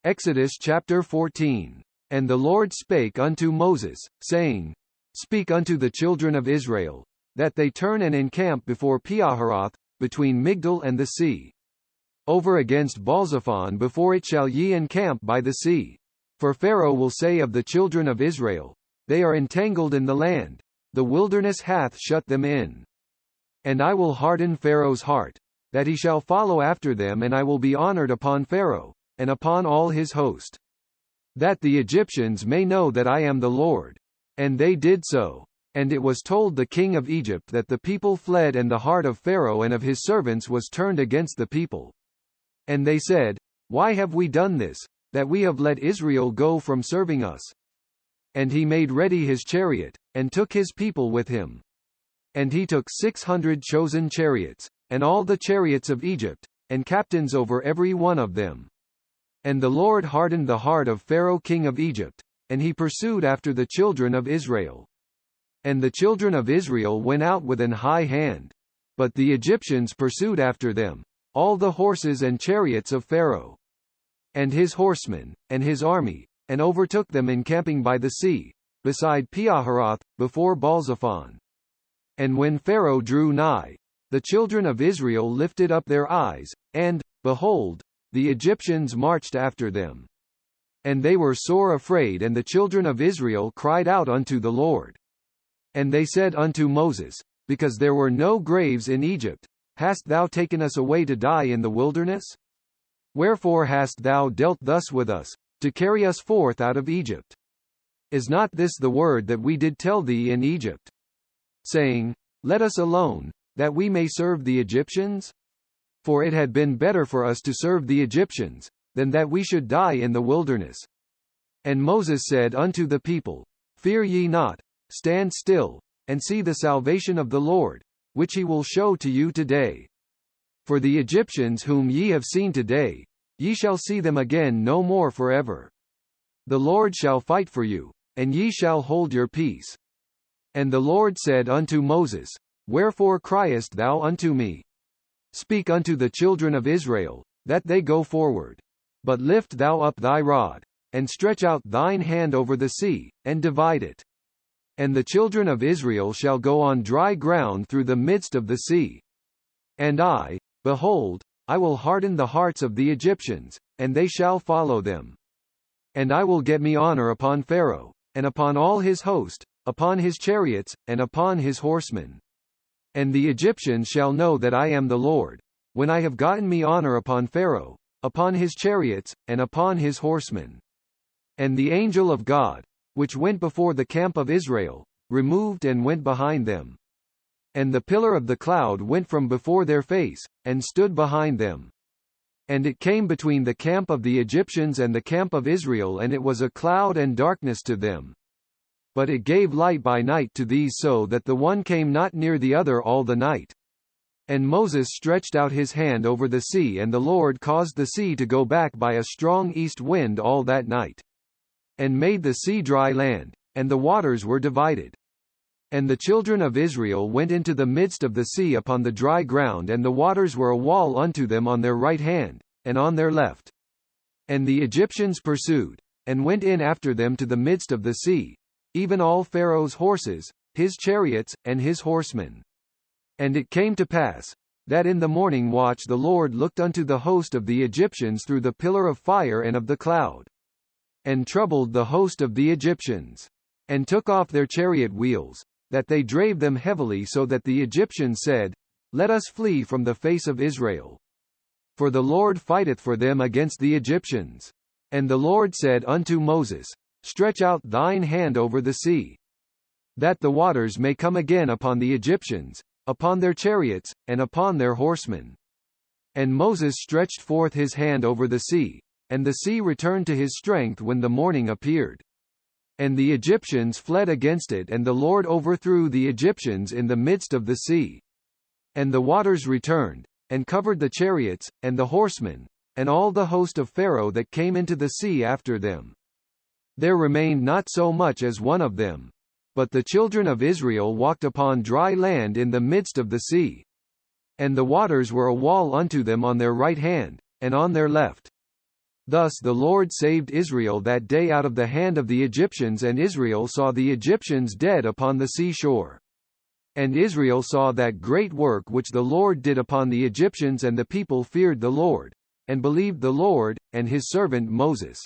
Exodus chapter 14. And the Lord spake unto Moses, saying, Speak unto the children of Israel, that they turn and encamp before Pihahiroth, between Migdol and the sea, over against Baalzephon, before it shall ye encamp by the sea. For Pharaoh will say of the children of Israel, They are entangled in the land, the wilderness hath shut them in. And I will harden Pharaoh's heart, that he shall follow after them, and I will be honored upon Pharaoh, and upon all his host, that the Egyptians may know that I am the Lord. And they did so. And it was told the king of Egypt that the people fled, and the heart of Pharaoh and of his servants was turned against the people. And they said, Why have we done this, that we have let Israel go from serving us? And he made ready his chariot, and took his people with him. And he took 600 chosen chariots, and all the chariots of Egypt, and captains over every one of them. And the Lord hardened the heart of Pharaoh king of Egypt, and he pursued after the children of Israel. And the children of Israel went out with an high hand. But the Egyptians pursued after them, all the horses and chariots of Pharaoh, and his horsemen, and his army, and overtook them encamping by the sea, beside Pihahiroth, before Baalzephon. And when Pharaoh drew nigh, the children of Israel lifted up their eyes, and, behold, the Egyptians marched after them. And they were sore afraid, and the children of Israel cried out unto the Lord. And they said unto Moses, Because there were no graves in Egypt, hast thou taken us away to die in the wilderness? Wherefore hast thou dealt thus with us, to carry us forth out of Egypt? Is not this the word that we did tell thee in Egypt, saying, Let us alone, that we may serve the Egyptians? For it had been better for us to serve the Egyptians, than that we should die in the wilderness. And Moses said unto the people, Fear ye not, stand still, and see the salvation of the Lord, which he will show to you today. For the Egyptians whom ye have seen today, ye shall see them again no more forever. The Lord shall fight for you, and ye shall hold your peace. And the Lord said unto Moses, Wherefore criest thou unto me? Speak unto the children of Israel, that they go forward. But lift thou up thy rod, and stretch out thine hand over the sea, and divide it. And the children of Israel shall go on dry ground through the midst of the sea. And I, behold, I will harden the hearts of the Egyptians, and they shall follow them. And I will get me honor upon Pharaoh, and upon all his host, upon his chariots, and upon his horsemen. And the Egyptians shall know that I am the Lord, when I have gotten me honor upon Pharaoh, upon his chariots, and upon his horsemen. And the angel of God, which went before the camp of Israel, removed and went behind them. And the pillar of the cloud went from before their face, and stood behind them. And it came between the camp of the Egyptians and the camp of Israel, and it was a cloud and darkness to them. But it gave light by night to these, so that the one came not near the other all the night. And Moses stretched out his hand over the sea, and the Lord caused the sea to go back by a strong east wind all that night, and made the sea dry land, and the waters were divided. And the children of Israel went into the midst of the sea upon the dry ground, and the waters were a wall unto them on their right hand, and on their left. And the Egyptians pursued, and went in after them to the midst of the sea, even all Pharaoh's horses, his chariots, and his horsemen. And it came to pass, that in the morning watch the Lord looked unto the host of the Egyptians through the pillar of fire and of the cloud, and troubled the host of the Egyptians, and took off their chariot wheels, that they drave them heavily, so that the Egyptians said, Let us flee from the face of Israel. For the Lord fighteth for them against the Egyptians. And the Lord said unto Moses, Stretch out thine hand over the sea, that the waters may come again upon the Egyptians, upon their chariots, and upon their horsemen. And Moses stretched forth his hand over the sea, and the sea returned to his strength when the morning appeared. And the Egyptians fled against it, and the Lord overthrew the Egyptians in the midst of the sea. And the waters returned, and covered the chariots, and the horsemen, and all the host of Pharaoh that came into the sea after them. There remained not so much as one of them. But the children of Israel walked upon dry land in the midst of the sea. And the waters were a wall unto them on their right hand, and on their left. Thus the Lord saved Israel that day out of the hand of the Egyptians, and Israel saw the Egyptians dead upon the seashore. And Israel saw that great work which the Lord did upon the Egyptians, and the people feared the Lord, and believed the Lord, and his servant Moses.